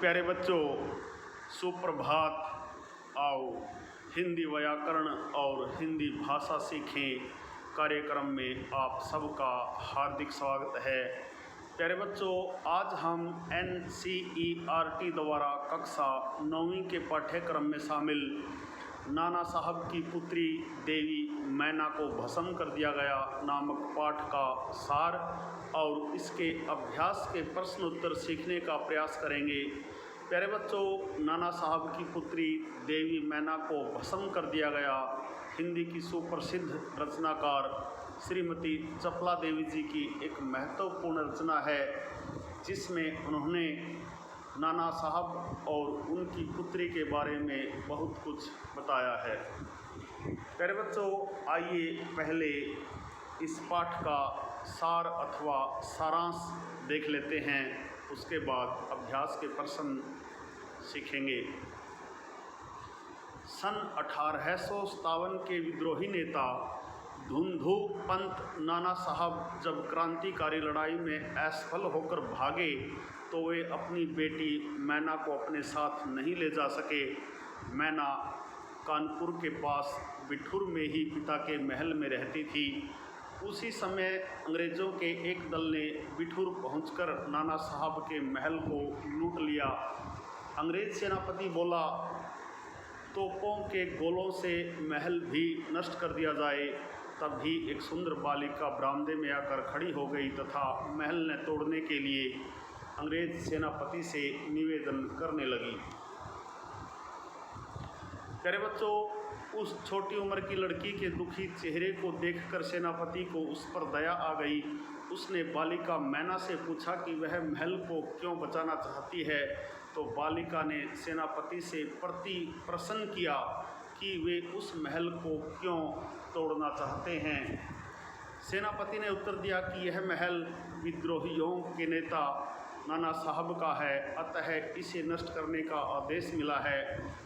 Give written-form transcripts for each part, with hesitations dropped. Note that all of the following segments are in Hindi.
प्यारे बच्चों, सुप्रभात। आओ हिंदी व्याकरण और हिंदी भाषा सीखें कार्यक्रम में आप सबका हार्दिक स्वागत है। प्यारे बच्चों, आज हम NCERT द्वारा कक्षा 9वीं के पाठ्यक्रम में शामिल नाना साहब की पुत्री देवी मैना को भस्म कर दिया गया नामक पाठ का सार और इसके अभ्यास के प्रश्न उत्तर सीखने का प्रयास करेंगे। प्यारे बच्चों, नाना साहब की पुत्री देवी मैना को भस्म कर दिया गया हिंदी की सुप्रसिद्ध रचनाकार श्रीमती चपला देवी जी की एक महत्वपूर्ण रचना है, जिसमें उन्होंने नाना साहब और उनकी पुत्री के बारे में बहुत कुछ बताया है। प्यारे बच्चों, आइए पहले इस पाठ का सार अथवा सारांश देख लेते हैं, उसके बाद अभ्यास के प्रश्न सीखेंगे। सन 1857 के विद्रोही नेता धुंधु पंत नाना साहब जब क्रांतिकारी लड़ाई में असफल होकर भागे तो वे अपनी बेटी मैना को अपने साथ नहीं ले जा सके। मैना कानपुर के पास बिठूर में ही पिता के महल में रहती थी। उसी समय अंग्रेज़ों के एक दल ने बिठूर पहुंचकर नाना साहब के महल को लूट लिया। अंग्रेज़ सेनापति बोला, तोपों के गोलों से महल भी नष्ट कर दिया जाए। तभी एक सुंदर बालिका बरामदे में आकर खड़ी हो गई तथा महल ने तोड़ने के लिए अंग्रेज सेनापति से निवेदन करने लगी। प्यारे बच्चों, उस छोटी उम्र की लड़की के दुखी चेहरे को देखकर सेनापति को उस पर दया आ गई। उसने बालिका मैना से पूछा कि वह महल को क्यों बचाना चाहती है, तो बालिका ने सेनापति से प्रश्न किया कि वे उस महल को क्यों तोड़ना चाहते हैं। सेनापति ने उत्तर दिया कि यह महल विद्रोहियों के नेता नाना साहब का है, अतः इसे नष्ट करने का आदेश मिला है।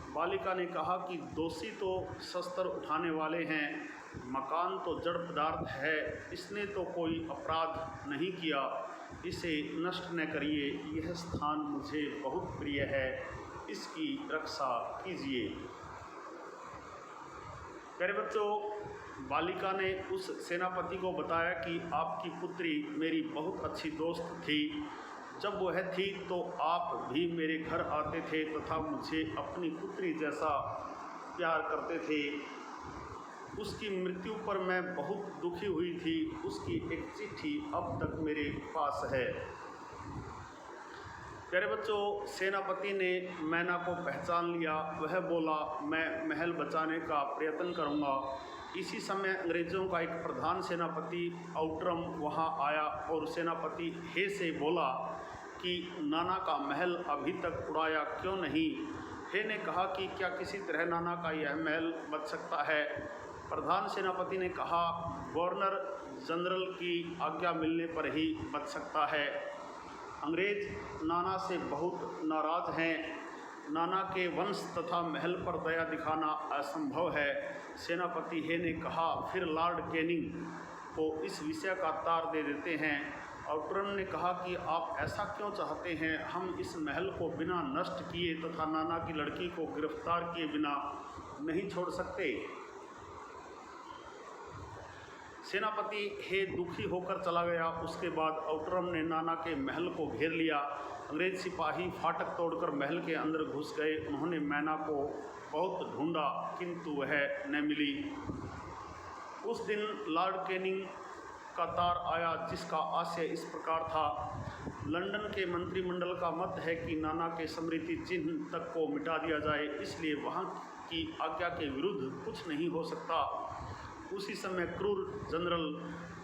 बालिका ने कहा कि दोषी तो शस्त्र उठाने वाले हैं, मकान तो जड़ पदार्थ है, इसने तो कोई अपराध नहीं किया, इसे नष्ट न करिए, यह स्थान मुझे बहुत प्रिय है, इसकी रक्षा कीजिए। प्यारे बच्चों, बालिका ने उस सेनापति को बताया कि आपकी पुत्री मेरी बहुत अच्छी दोस्त थी। जब वह थी तो आप भी मेरे घर आते थे तथा मुझे अपनी पुत्री जैसा प्यार करते थे। उसकी मृत्यु पर मैं बहुत दुखी हुई थी। उसकी एक चिट्ठी अब तक मेरे पास है। प्यारे बच्चों, सेनापति ने मैना को पहचान लिया। वह बोला, मैं महल बचाने का प्रयत्न करूंगा। इसी समय अंग्रेज़ों का एक प्रधान सेनापति आउटरम वहां आया और सेनापति हे से बोला कि नाना का महल अभी तक उड़ाया क्यों नहीं। हे ने कहा कि क्या किसी तरह नाना का यह महल बच सकता है। प्रधान सेनापति ने कहा, गवर्नर जनरल की आज्ञा मिलने पर ही बच सकता है। अंग्रेज नाना से बहुत नाराज़ हैं। नाना के वंश तथा महल पर दया दिखाना असंभव है। सेनापति हे ने कहा, फिर लॉर्ड कैनिंग को इस विषय का तार दे देते हैं। आउटरम ने कहा कि आप ऐसा क्यों चाहते हैं, हम इस महल को बिना नष्ट किए तथा नाना की लड़की को गिरफ्तार किए बिना नहीं छोड़ सकते। सेनापति हे दुखी होकर चला गया। उसके बाद आउटरम ने नाना के महल को घेर लिया। अंग्रेज सिपाही फाटक तोड़कर महल के अंदर घुस गए। उन्होंने मैना को बहुत ढूंढा किंतु वह न मिली। उस दिन लॉर्ड कैनिंग का तार आया, जिसका आशय इस प्रकार था, लंदन के मंत्रिमंडल का मत है कि नाना के स्मृति चिन्ह तक को मिटा दिया जाए, इसलिए वहाँ की आज्ञा के विरुद्ध कुछ नहीं हो सकता। उसी समय क्रूर जनरल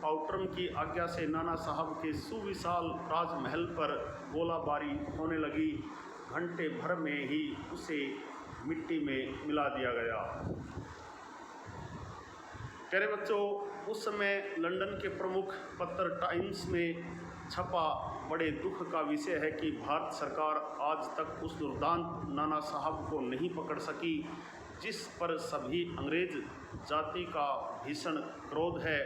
आउटरम की आज्ञा से नाना साहब के सुविशाल राजमहल पर गोलाबारी होने लगी। घंटे भर में ही उसे मिट्टी में मिला दिया गया। प्यारे बच्चों, उस समय लंदन के प्रमुख पत्र टाइम्स में छपा बड़े दुख का विषय है कि भारत सरकार आज तक उस दुर्दांत नाना साहब को नहीं पकड़ सकी, जिस पर सभी अंग्रेज जाति का भीषण क्रोध है।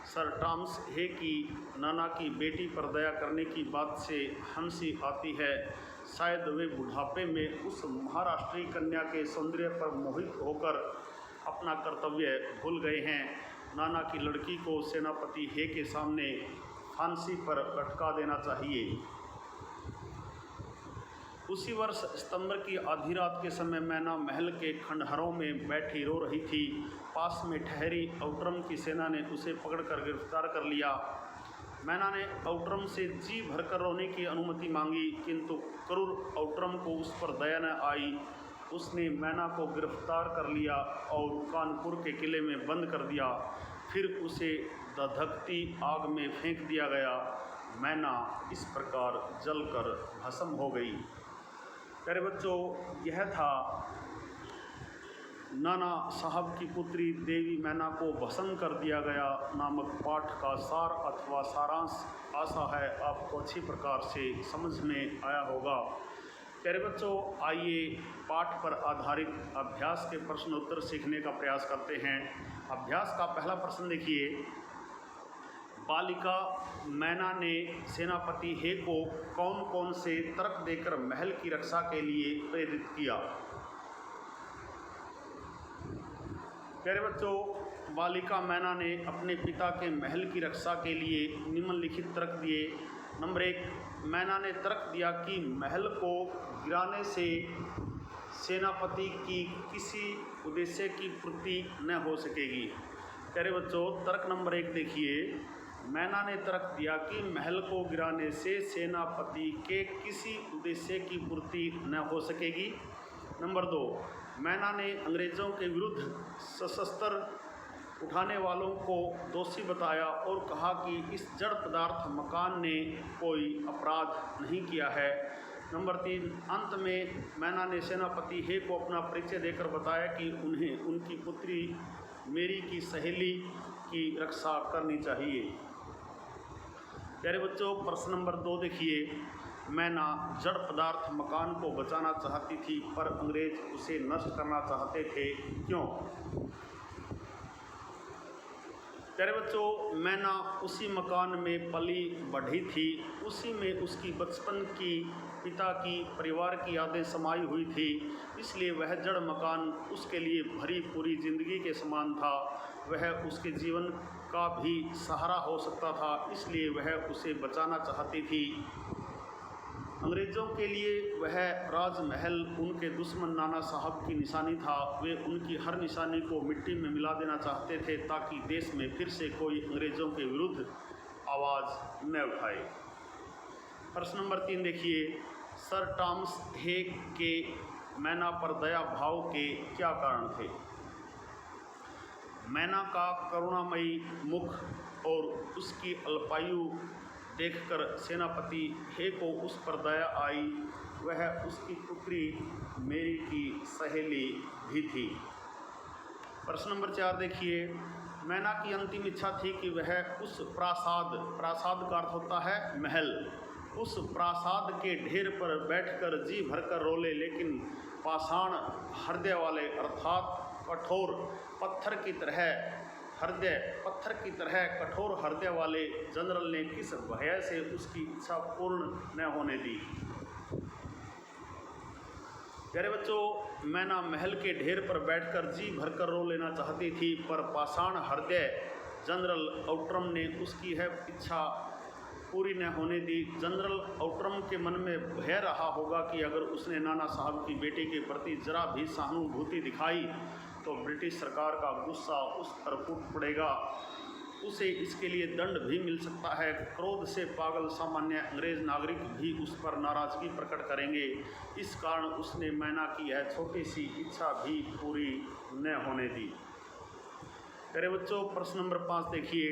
सर टॉमस हे की नाना की बेटी पर दया करने की बात से हंसी आती है। शायद वे बुढ़ापे में उस महाराष्ट्रीय कन्या के सौंदर्य पर मोहित होकर अपना कर्तव्य भूल गए हैं। नाना की लड़की को सेनापति हे के सामने फांसी पर लटका देना चाहिए। उसी वर्ष सितंबर की आधी रात के समय मैना महल के खंडहरों में बैठी रो रही थी। पास में ठहरी आउटरम की सेना ने उसे पकड़कर गिरफ्तार कर लिया। मैना ने आउटरम से जी भरकर रोने की अनुमति मांगी, किंतु क्रूर आउटरम को उस पर दया न आई। उसने मैना को गिरफ्तार कर लिया और कानपुर के किले में बंद कर दिया। फिर उसे धधकती आग में फेंक दिया गया। मैना इस प्रकार जलकर भस्म हो गई। प्यारे बच्चों, यह था नाना साहब की पुत्री देवी मैना को भस्म कर दिया गया नामक पाठ का सार अथवा सारांश। आशा है आपको अच्छी प्रकार से समझ में आया होगा। प्यारे बच्चों, आइए पाठ पर आधारित अभ्यास के प्रश्न उत्तर सीखने का प्रयास करते हैं। अभ्यास का पहला प्रश्न देखिए। बालिका मैना ने सेनापति हे को कौन कौन से तर्क देकर महल की रक्षा के लिए प्रेरित किया? प्यारे बच्चों, बालिका मैना ने अपने पिता के महल की रक्षा के लिए निम्नलिखित तर्क दिए। नंबर 1, मैना ने तर्क दिया कि महल को गिराने से सेनापति की किसी उद्देश्य की पूर्ति न हो सकेगी। प्यारे बच्चों, तर्क नंबर 1 देखिए। मैना ने तर्क दिया कि महल को गिराने से सेनापति के किसी उद्देश्य की पूर्ति न हो सकेगी। नंबर 2, मैना ने अंग्रेज़ों के विरुद्ध सशस्त्र उठाने वालों को दोषी बताया और कहा कि इस जड़ पदार्थ मकान ने कोई अपराध नहीं किया है। नंबर 3, अंत में मैना ने सेनापति हे को अपना परिचय देकर बताया कि उन्हें उनकी पुत्री मेरी की सहेली की रक्षा करनी चाहिए। प्यारे बच्चों, प्रश्न नंबर 2 देखिए। मैना जड़ पदार्थ मकान को बचाना चाहती थी पर अंग्रेज उसे नष्ट करना चाहते थे, क्यों? प्यारे बच्चों, मैना उसी मकान में पली बढ़ी थी, उसी में उसकी बचपन की पिता की परिवार की यादें समाई हुई थी, इसलिए वह जड़ मकान उसके लिए भरी पूरी जिंदगी के समान था। वह उसके जीवन का भी सहारा हो सकता था, इसलिए वह उसे बचाना चाहती थी। अंग्रेज़ों के लिए वह राजमहल उनके दुश्मन नाना साहब की निशानी था। वे उनकी हर निशानी को मिट्टी में मिला देना चाहते थे ताकि देश में फिर से कोई अंग्रेज़ों के विरुद्ध आवाज़ न उठाए। प्रश्न नंबर 3 देखिए। सर टॉमस हे के मैना पर दया भाव के क्या कारण थे? मैना का करुणामयी मुख और उसकी अल्पायु देखकर सेनापति हे को उस पर दया आई। वह उसकी पुत्री मेरी की सहेली भी थी। प्रश्न नंबर 4 देखिए। मैना की अंतिम इच्छा थी कि वह उस प्रासाद का अर्थ होता है महल, उस प्रासाद के ढेर पर बैठकर जी भरकर रो ले, लेकिन पाषाण हृदय वाले अर्थात कठोर पत्थर की तरह कठोर हृदय वाले जनरल ने किस भय से उसकी इच्छा पूर्ण न होने दी? प्यारे बच्चों, मैना महल के ढेर पर बैठकर जी भरकर रो लेना चाहती थी, पर पाषाण हृदय जनरल आउटरम ने उसकी यह इच्छा पूरी न होने दी। जनरल आउटरम के मन में भय रहा होगा कि अगर उसने नाना साहब की बेटी के प्रति जरा भी सहानुभूति दिखाई तो ब्रिटिश सरकार का गुस्सा उस पर फूट पड़ेगा, उसे इसके लिए दंड भी मिल सकता है। क्रोध से पागल सामान्य अंग्रेज नागरिक भी उस पर नाराज़गी प्रकट करेंगे। इस कारण उसने मैना की यह छोटी सी इच्छा भी पूरी न होने दी। प्यारे बच्चों, प्रश्न नंबर 5 देखिए।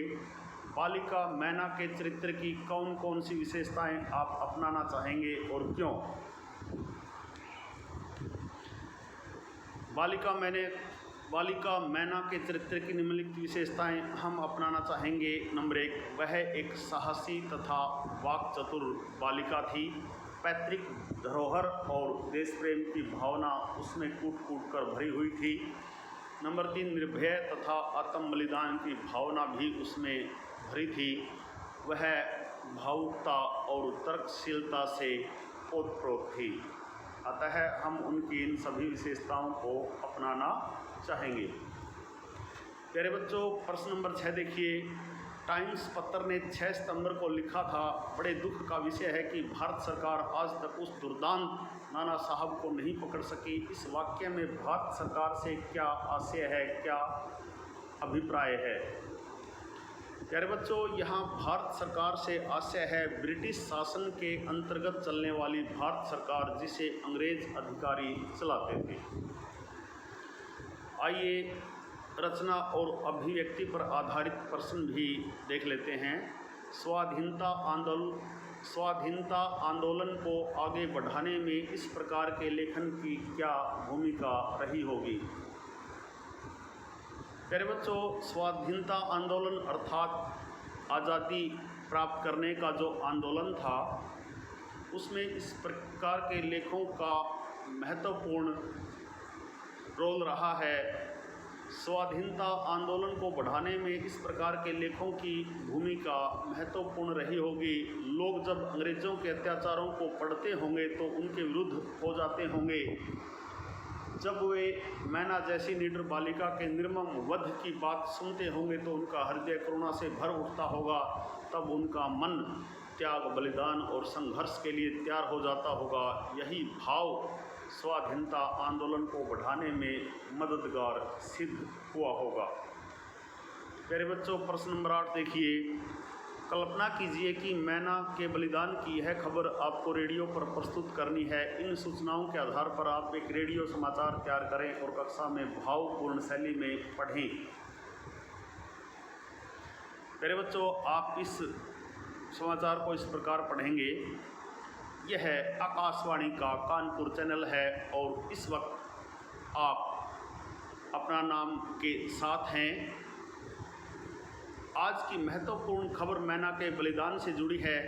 बालिका मैना के चरित्र की कौन कौन सी विशेषताएं आप अपनाना चाहेंगे और क्यों? बालिका मैना के चरित्र की निम्नलिखित विशेषताएं हम अपनाना चाहेंगे। नंबर 1, वह एक साहसी तथा वाक्चतुर बालिका थी। पैतृक धरोहर और देश प्रेम की भावना उसमें कूट कूट कर भरी हुई थी। नंबर 3, निर्भय तथा आत्म बलिदान की भावना भी उसमें भरी थी। वह भावुकता और तर्कशीलता से ओतप्रोत थी। अतः हम उनकी इन सभी विशेषताओं को अपनाना चाहेंगे। प्यारे बच्चों, प्रश्न नंबर 6 देखिए। टाइम्स पत्र ने 6 सितंबर को लिखा था, बड़े दुख का विषय है कि भारत सरकार आज तक उस दुर्दांत नाना साहब को नहीं पकड़ सकी। इस वाक्य में भारत सरकार से क्या आशय है, क्या अभिप्राय है? प्यारे बच्चों, यहाँ भारत सरकार से आशय है ब्रिटिश शासन के अंतर्गत चलने वाली भारत सरकार, जिसे अंग्रेज अधिकारी चलाते थे। आइए रचना और अभिव्यक्ति पर आधारित प्रश्न भी देख लेते हैं। स्वाधीनता आंदोलन को आगे बढ़ाने में इस प्रकार के लेखन की क्या भूमिका रही होगी? प्यारे बच्चों, स्वाधीनता आंदोलन अर्थात आज़ादी प्राप्त करने का जो आंदोलन था, उसमें इस प्रकार के लेखों का महत्वपूर्ण रोल रहा है। स्वाधीनता आंदोलन को बढ़ाने में इस प्रकार के लेखों की भूमिका महत्वपूर्ण रही होगी। लोग जब अंग्रेज़ों के अत्याचारों को पढ़ते होंगे तो उनके विरुद्ध हो जाते होंगे। जब वे मैना जैसी निडर बालिका के निर्मम वध की बात सुनते होंगे तो उनका हृदय करुणा से भर उठता होगा। तब उनका मन त्याग, बलिदान और संघर्ष के लिए तैयार हो जाता होगा। यही भाव स्वाधीनता आंदोलन को बढ़ाने में मददगार सिद्ध हुआ होगा। प्यारे बच्चों, प्रश्न नंबर 8 देखिए। कल्पना कीजिए कि मैना के बलिदान की यह खबर आपको रेडियो पर प्रस्तुत करनी है। इन सूचनाओं के आधार पर आप एक रेडियो समाचार तैयार करें और कक्षा में भावपूर्ण शैली में पढ़ें। प्यारे बच्चों, आप इस समाचार को इस प्रकार पढ़ेंगे। यह आकाशवाणी का कानपुर चैनल है और इस वक्त आप अपना नाम के साथ हैं। आज की महत्वपूर्ण खबर मैना के बलिदान से जुड़ी है।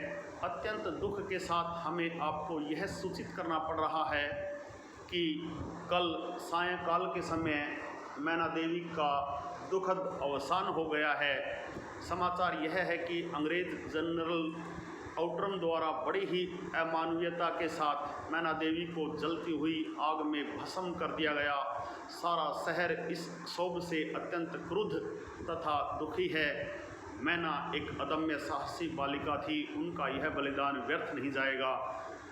अत्यंत दुख के साथ हमें आपको यह सूचित करना पड़ रहा है कि कल सायंकाल के समय मैना देवी का दुखद अवसान हो गया है। समाचार यह है कि अंग्रेज जनरल आउटरम द्वारा बड़ी ही अमानवीयता के साथ मैना देवी को जलती हुई आग में भस्म कर दिया गया। सारा शहर इस क्षोभ से अत्यंत क्रुद्ध तथा दुखी है। मैना एक अदम्य साहसी बालिका थी। उनका यह बलिदान व्यर्थ नहीं जाएगा।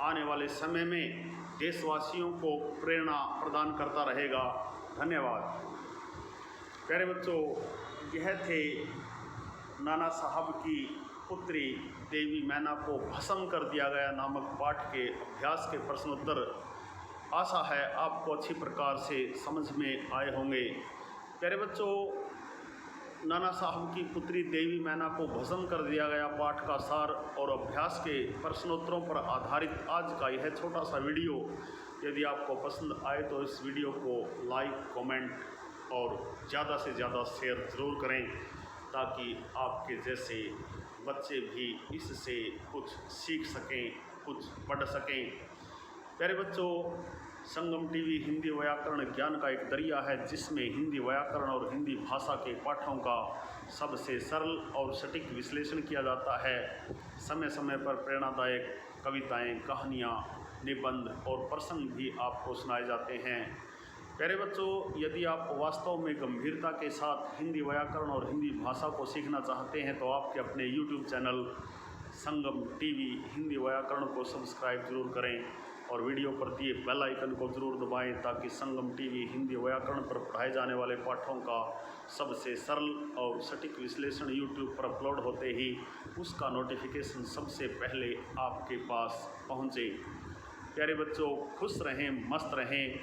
आने वाले समय में देशवासियों को प्रेरणा प्रदान करता रहेगा। धन्यवाद। प्यारे बच्चों, यह थे नाना साहब की पुत्री देवी मैना को भस्म कर दिया गया नामक पाठ के अभ्यास के प्रश्नोत्तर। आशा है आपको अच्छी प्रकार से समझ में आए होंगे। प्यारे बच्चों, नाना साहब की पुत्री देवी मैना को भस्म कर दिया गया पाठ का सार और अभ्यास के प्रश्नोत्तरों पर आधारित आज का यह छोटा सा वीडियो यदि आपको पसंद आए तो इस वीडियो को लाइक, कमेंट और ज़्यादा से ज़्यादा शेयर ज़रूर करें, ताकि आपके जैसे बच्चे भी इससे कुछ सीख सकें, कुछ पढ़ सकें। प्यारे बच्चों, संगम टीवी हिंदी व्याकरण ज्ञान का एक दरिया है, जिसमें हिंदी व्याकरण और हिंदी भाषा के पाठों का सबसे सरल और सटीक विश्लेषण किया जाता है। समय समय पर प्रेरणादायक कविताएं, कहानियाँ, निबंध और प्रसंग भी आपको सुनाए जाते हैं। प्यारे बच्चों, यदि आप वास्तव में गंभीरता के साथ हिंदी व्याकरण और हिंदी भाषा को सीखना चाहते हैं तो आपके अपने YouTube चैनल संगम टीवी हिंदी व्याकरण को सब्सक्राइब जरूर करें और वीडियो पर दिए बेल आइकन को ज़रूर दबाएं, ताकि संगम टीवी हिंदी व्याकरण पर पढ़ाए जाने वाले पाठों का सबसे सरल और सटीक विश्लेषण YouTube पर अपलोड होते ही उसका नोटिफिकेशन सबसे पहले आपके पास पहुँचे। प्यारे बच्चों, खुश रहें, मस्त रहें,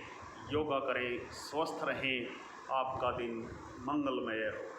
योगा करें, स्वस्थ रहें। आपका दिन मंगलमय हो।